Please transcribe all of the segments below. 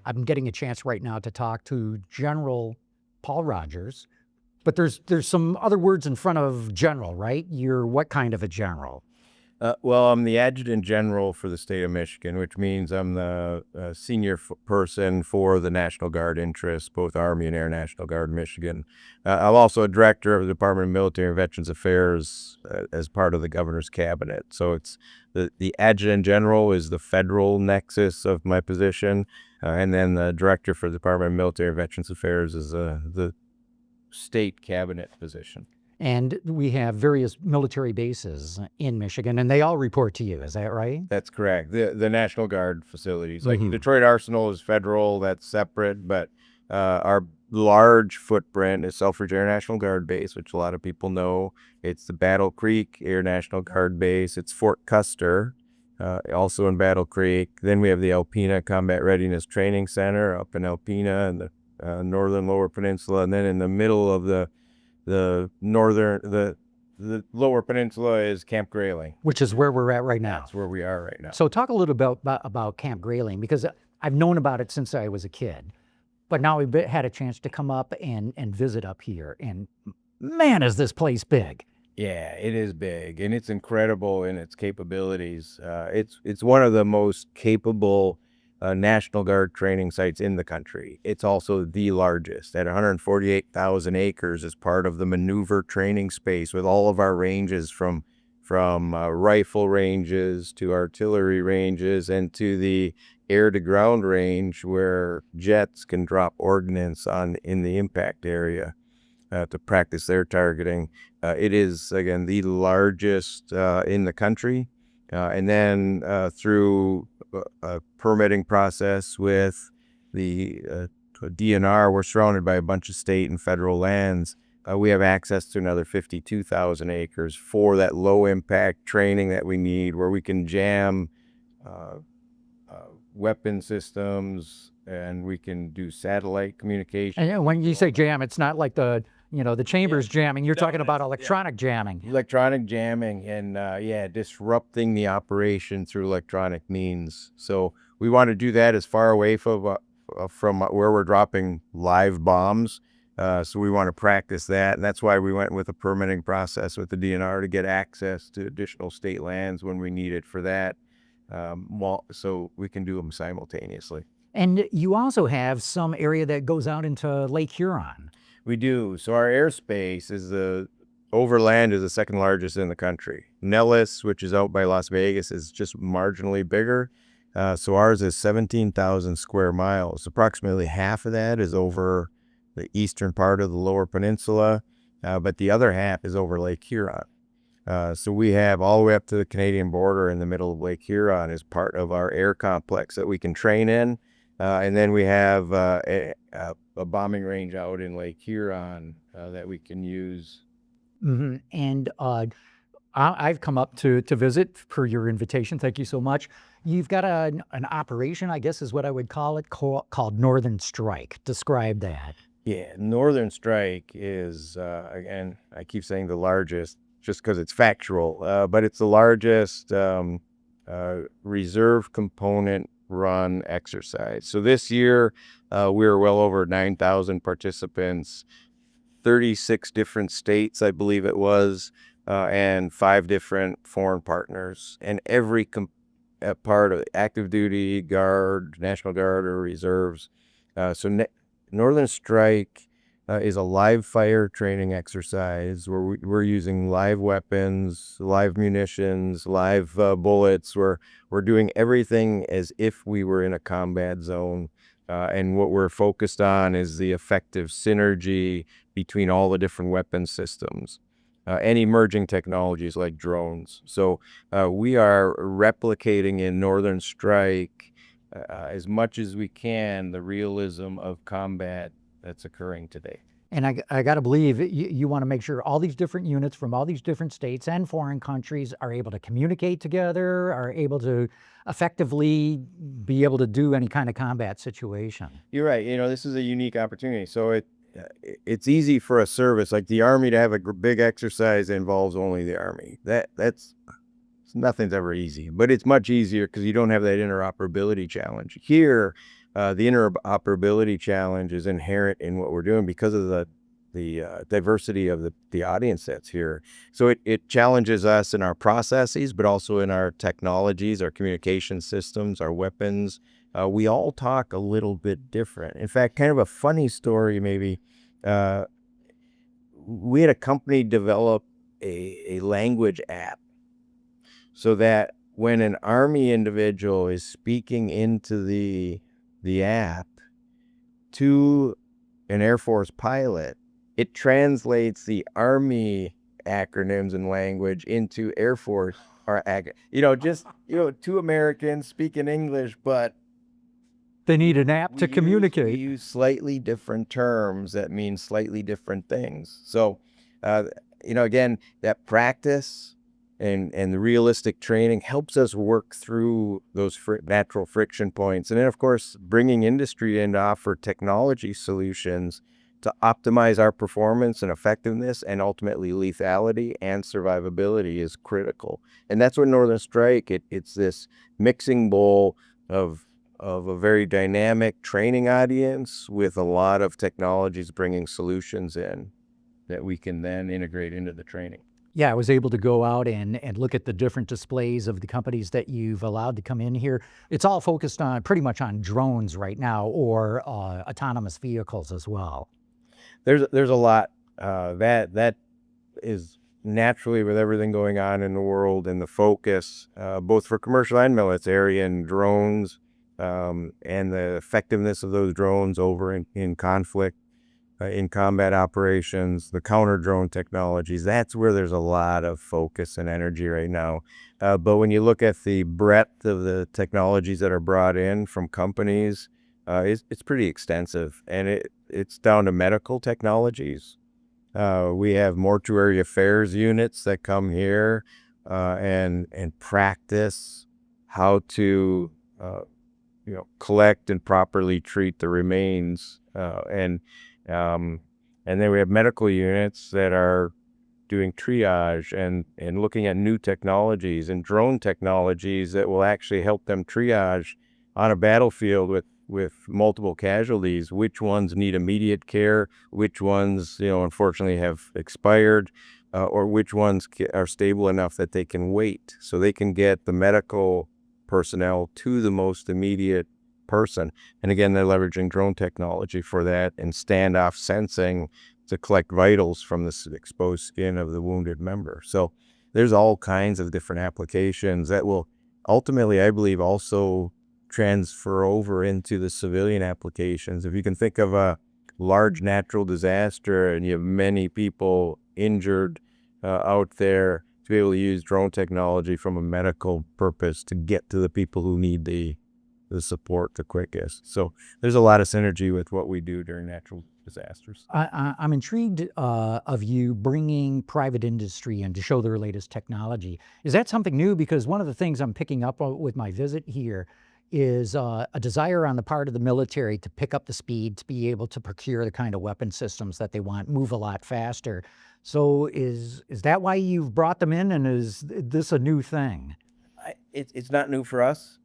I'm getting a chance right now to talk to General Paul Rogers, but there's some other words in front of general, right? You're what kind of a general? Well, I'm the Adjutant General for the state of Michigan, which means I'm the senior person for the National Guard interests, both Army and Air National Guard Michigan. I'm also a director of the Department of Military and Veterans Affairs as part of the governor's cabinet. So it's the Adjutant General is the federal nexus of my position, and then the director for the Department of Military and Veterans Affairs is the state cabinet position. And we have various military bases in Michigan, and they all report to you. Is that right? That's correct. The National Guard facilities, like Detroit Arsenal is federal, that's separate, but our large footprint is Selfridge Air National Guard Base, which a lot of people know. It's the Battle Creek Air National Guard Base. It's Fort Custer, also in Battle Creek. Then we have the Alpena Combat Readiness Training Center up in Alpena and the northern Lower Peninsula. And then in the middle of the Lower Peninsula is Camp Grayling, which is where we're at right now. That's where we are right now. So talk a little bit about Camp Grayling, because I've known about it since I was a kid, but now we've had a chance to come up and visit up here, and man, is this place big. Yeah, it is big, and it's incredible in its capabilities. It's one of the most capable National Guard training sites in the country. It's also the largest at 148,000 acres as part of the maneuver training space, with all of our ranges from rifle ranges to artillery ranges and to the air-to-ground range where jets can drop ordnance in the impact area to practice their targeting. It is, again, the largest in the country. And then through a permitting process with the DNR, we're surrounded by a bunch of state and federal lands. We have access to another 52,000 acres for that low impact training that we need, where we can jam weapon systems, and we can do satellite communication. And when you say jam, it's not like the chambers jamming. You're talking about electronic jamming. Electronic jamming and disrupting the operation through electronic means. So we want to do that as far away from where we're dropping live bombs. So we want to practice that, and that's why we went with a permitting process with the DNR to get access to additional state lands when we need it for that. So we can do them simultaneously. And you also have some area that goes out into Lake Huron. We do. So our airspace is overland is the second largest in the country. Nellis, which is out by Las Vegas, is just marginally bigger. So ours is 17,000 square miles. Approximately half of that is over the eastern part of the Lower Peninsula, but the other half is over Lake Huron. So we have all the way up to the Canadian border in the middle of Lake Huron as part of our air complex that we can train in. And then we have a bombing range out in Lake Huron that we can use. Mm-hmm. And I've come up to visit per your invitation. Thank you so much. You've got an operation, I guess is what I would call it, called Northern Strike. Describe that. Yeah, Northern Strike is, again, I keep saying the largest just because it's factual, but it's the largest reserve component run exercise. So this year, we were well over 9,000 participants, 36 different states, I believe it was, and 5 different foreign partners. And every part of active duty, Guard, National Guard, or reserves. Northern Strike is a live fire training exercise where we're using live weapons, live munitions, live bullets. We're doing everything as if we were in a combat zone. And what we're focused on is the effective synergy between all the different weapon systems and emerging technologies like drones. So we are replicating in Northern Strike as much as we can the realism of combat that's occurring today. And I got to believe you want to make sure all these different units from all these different states and foreign countries are able to communicate together, are able to effectively be able to do any kind of combat situation. You're right. This is a unique opportunity. So it's easy for a service like the Army to have a big exercise that involves only the Army. Nothing's ever easy, but it's much easier because you don't have that interoperability challenge. Here, the interoperability challenge is inherent in what we're doing because of the diversity of the audience that's here. So it challenges us in our processes, but also in our technologies, our communication systems, our weapons. We all talk a little bit different. In fact, kind of a funny story maybe, we had a company develop a language app so that when an Army individual is speaking into the app to an Air Force pilot, it translates the Army acronyms and language into Air Force or just two Americans speaking English, but They need an app to we communicate. use slightly different terms that mean slightly different things. So, again, that practice and the realistic training helps us work through those natural friction points. And then, of course, bringing industry in to offer technology solutions to optimize our performance and effectiveness and ultimately lethality and survivability is critical. And that's what Northern Strike, it's this mixing bowl of a very dynamic training audience with a lot of technologies bringing solutions in that we can then integrate into the training. Yeah, I was able to go out and look at the different displays of the companies that you've allowed to come in here. It's all focused on pretty much on drones right now, or autonomous vehicles as well. There's a lot that is naturally with everything going on in the world and the focus, both for commercial and military, and drones, and the effectiveness of those drones over in conflict, in combat operations, the counter drone technologies. That's where there's a lot of focus and energy right now. But when you look at the breadth of the technologies that are brought in from companies, it's pretty extensive, and it's down to medical technologies. We have mortuary affairs units that come here and practice how to collect and properly treat the remains, and then we have medical units that are doing triage and looking at new technologies and drone technologies that will actually help them triage on a battlefield with multiple casualties, which ones need immediate care, which ones, unfortunately have expired, or which ones are stable enough that they can wait, so they can get the medical personnel to the most immediate person. And again, they're leveraging drone technology for that and standoff sensing to collect vitals from the exposed skin of the wounded member. So there's all kinds of different applications that will ultimately, I believe, also transfer over into the civilian applications. If you can think of a large natural disaster and you have many people injured out there, to be able to use drone technology from a medical purpose to get to the people who need the support the quickest. So there's a lot of synergy with what we do during natural disasters. I'm intrigued of you bringing private industry in to show their latest technology. Is that something new? Because one of the things I'm picking up with my visit here is a desire on the part of the military to pick up the speed, to be able to procure the kind of weapon systems that they want, move a lot faster. So is that why you've brought them in, and is this a new thing? It's not new for us.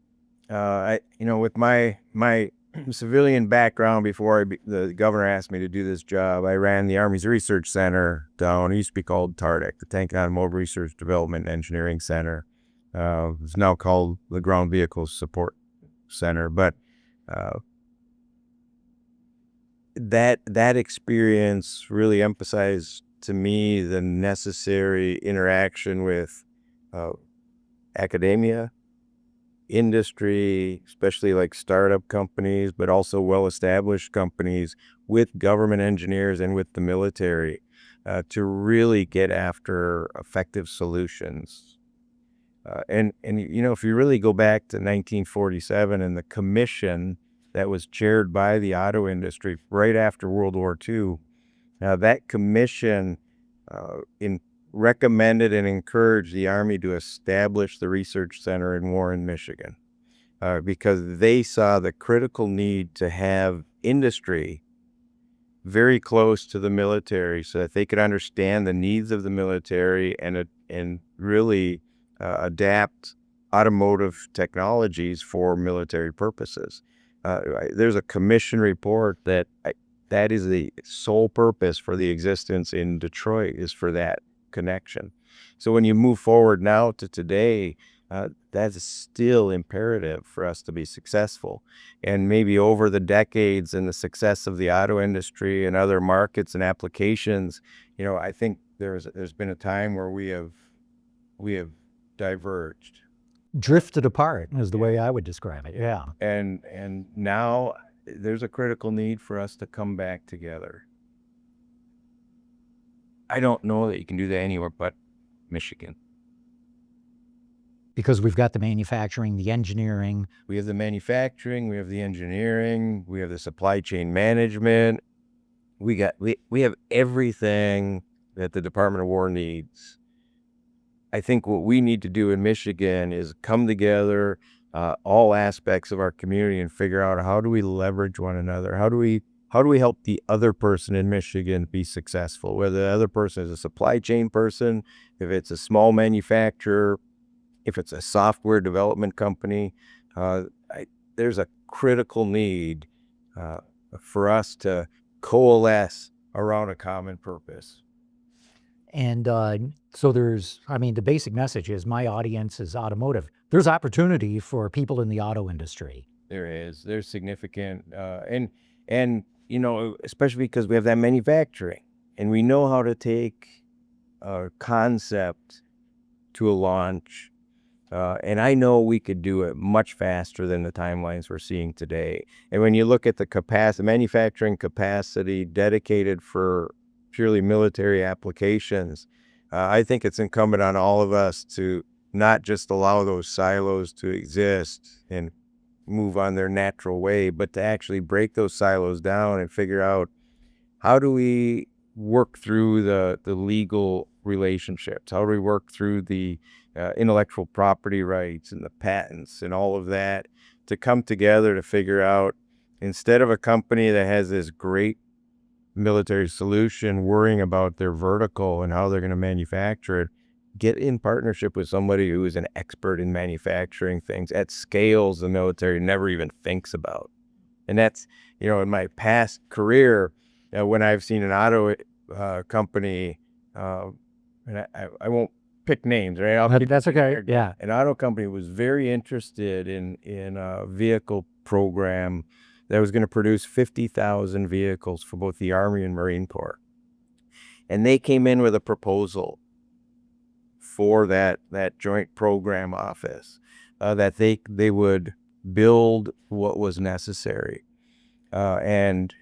With my civilian background, before the governor asked me to do this job, I ran the Army's Research Center down. It used to be called TARDEC, the Tank Automotive Research Development and Engineering Center. It's now called the Ground Vehicle Support Center. But that experience really emphasized to me the necessary interaction with academia, industry, especially like startup companies, but also well-established companies, with government engineers and with the military, to really get after effective solutions. And if you really go back to 1947 and the commission that was chaired by the auto industry right after World War II, that commission recommended and encouraged the Army to establish the research center in Warren, Michigan, because they saw the critical need to have industry very close to the military so that they could understand the needs of the military and really adapt automotive technologies for military purposes. There's a commission report that that is the sole purpose for the existence in Detroit, is for that connection. So when you move forward now to today, that is still imperative for us to be successful. And maybe over the decades and the success of the auto industry and other markets and applications, I think there's been a time where we have diverged. Drifted apart is the way I would describe it. Yeah. And now there's a critical need for us to come back together. I don't know that you can do that anywhere but Michigan. Because we've got the manufacturing, the engineering. We have the manufacturing, we have the engineering, we have the supply chain management. We have everything that the Department of War needs. I think what we need to do in Michigan is come together, all aspects of our community, and figure out, how do we leverage one another? How do we help the other person in Michigan be successful? Whether the other person is a supply chain person, if it's a small manufacturer, if it's a software development company, there's a critical need for us to coalesce around a common purpose. And so the basic message is, my audience is automotive. There's opportunity for people in the auto industry. There's significant, and especially because we have that manufacturing, and we know how to take a concept to a launch. And I know we could do it much faster than the timelines we're seeing today. And when you look at the manufacturing capacity dedicated for purely military applications, I think it's incumbent on all of us to not just allow those silos to exist and move on their natural way, but to actually break those silos down and figure out, how do we work through the legal relationships? How do we work through the intellectual property rights and the patents and all of that, to come together to figure out, instead of a company that has this great military solution worrying about their vertical and how they're going to manufacture it, get in partnership with somebody who is an expert in manufacturing things at scales the military never even thinks about. And that's, in my past career, when I've seen an auto company, and I won't pick names, right? That's okay. Yeah. An auto company was very interested in a vehicle program that was going to produce 50,000 vehicles for both the Army and Marine Corps. And they came in with a proposal for that joint program office, that they would build what was necessary. And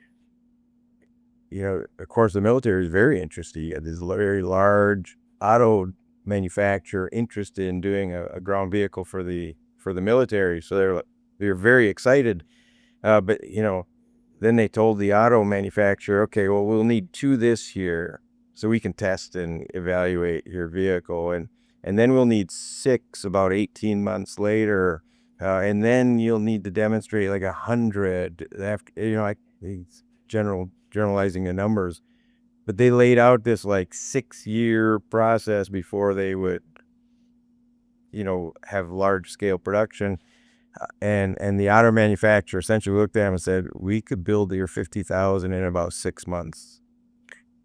of course, the military is very interested. You got this very large auto manufacturer interested in doing a ground vehicle for the military. So they're very excited. But then they told the auto manufacturer, okay, well, we'll need 2 this year so we can test and evaluate your vehicle, and then we'll need 6 about 18 months later, and then you'll need to demonstrate like 100 after. Generalizing the numbers, but they laid out this like 6-year process before they would have large scale production. And the auto manufacturer essentially looked at him and said, we could build your 50,000 in about 6 months.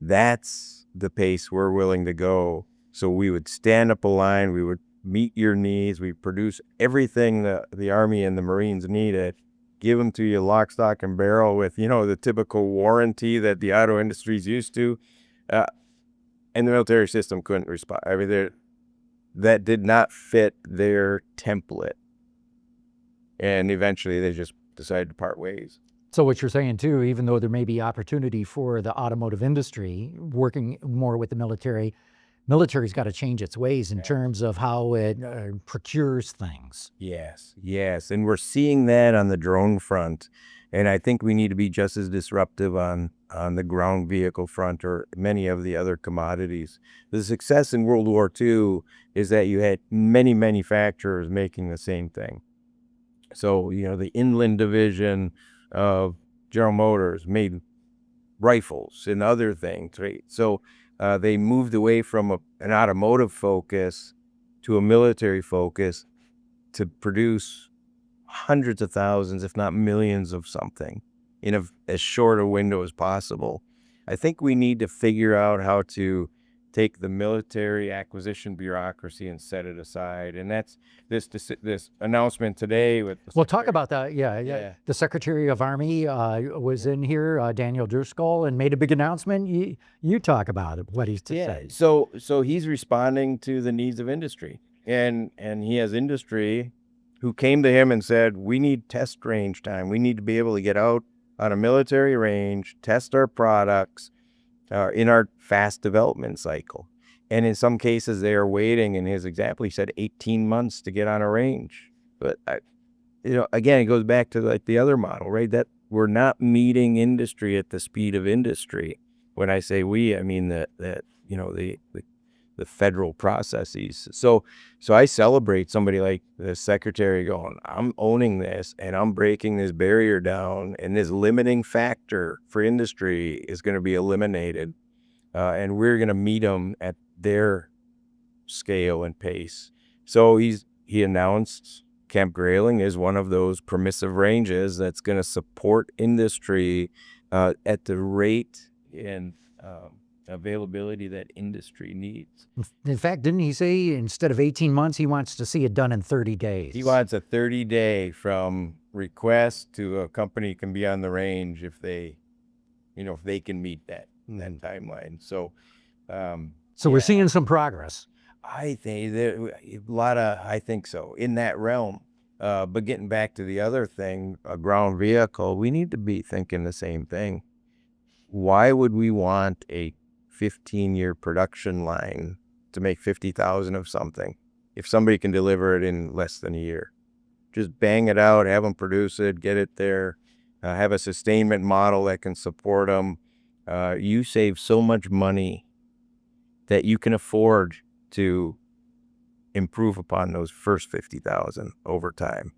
That's the pace we're willing to go. So we would stand up a line, we would meet your needs, we produce everything the Army and the Marines needed, give them to you lock, stock, and barrel with, the typical warranty that the auto industry is used to. And the military system couldn't respond. I mean, that did not fit their template. And eventually they just decided to part ways. So what you're saying too, even though there may be opportunity for the automotive industry working more with the military's got to change its ways in terms of how it procures things. Yes. And we're seeing that on the drone front. And I think we need to be just as disruptive on the ground vehicle front, or many of the other commodities. The success in World War II is that you had many manufacturers making the same thing. So, the inland division of General Motors made rifles and other things, right? So they moved away from an automotive focus to a military focus to produce hundreds of thousands, if not millions of something in as short a window as possible. I think we need to figure out how to take the military acquisition bureaucracy and set it aside. And that's this announcement today with the We'll talk about that. Yeah. Yeah. The Secretary of Army was in here, Daniel Driscoll, and made a big announcement. You talk about it, what he's to say. So he's responding to the needs of industry, and he has industry who came to him and said, we need test range time. We need to be able to get out on a military range, test our products in our fast development cycle. And in some cases, they are waiting. In his example, he said 18 months to get on a range. But again, it goes back to like the other model, right? That we're not meeting industry at the speed of industry. When I say we, I mean the federal processes. So I celebrate somebody like the secretary going, I'm owning this and I'm breaking this barrier down, and this limiting factor for industry is going to be eliminated. And we're going to meet them at their scale and pace. So he announced Camp Grayling is one of those permissive ranges that's going to support industry at the rate and availability that industry needs. In fact, didn't he say instead of 18 months, he wants to see it done in 30 days? He wants a 30-day from request to a company can be on the range if they can meet that timeline. So we're seeing some progress. I think I think so in that realm. But getting back to the other thing, a ground vehicle, we need to be thinking the same thing. Why would we want a 15-year production line to make 50,000 of something if somebody can deliver it in less than a year? Just bang it out, have them produce it, get it there, have a sustainment model that can support them. You save so much money that you can afford to improve upon those first 50,000 over time.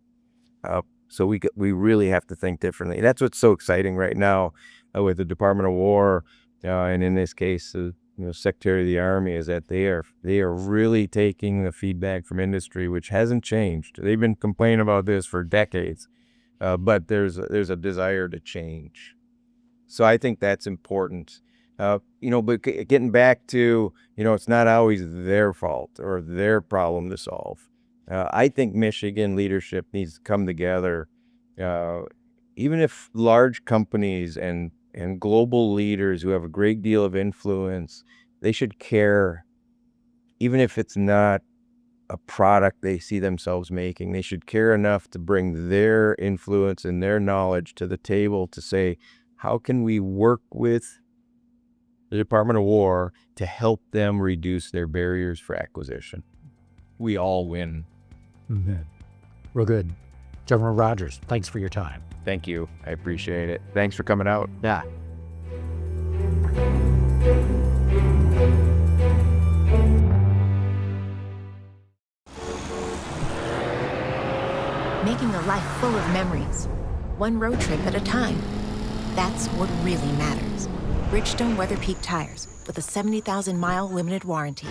So we really have to think differently. That's what's so exciting right now with the Department of War, and in this case, Secretary of the Army, is that they are really taking the feedback from industry, which hasn't changed. They've been complaining about this for decades, but there's a desire to change. So I think that's important. But getting back to, it's not always their fault or their problem to solve. I think Michigan leadership needs to come together. Even if large companies and global leaders who have a great deal of influence, they should care, even if it's not a product they see themselves making. They should care enough to bring their influence and their knowledge to the table to say, how can we work with the Department of War to help them reduce their barriers for acquisition? We all win. Mm-hmm. Real good. General Rogers, thanks for your time. Thank you. I appreciate it. Thanks for coming out. Yeah. Making a life full of memories, one road trip at a time. That's what really matters. Bridgestone Weather Peak tires with a 70,000-mile limited warranty.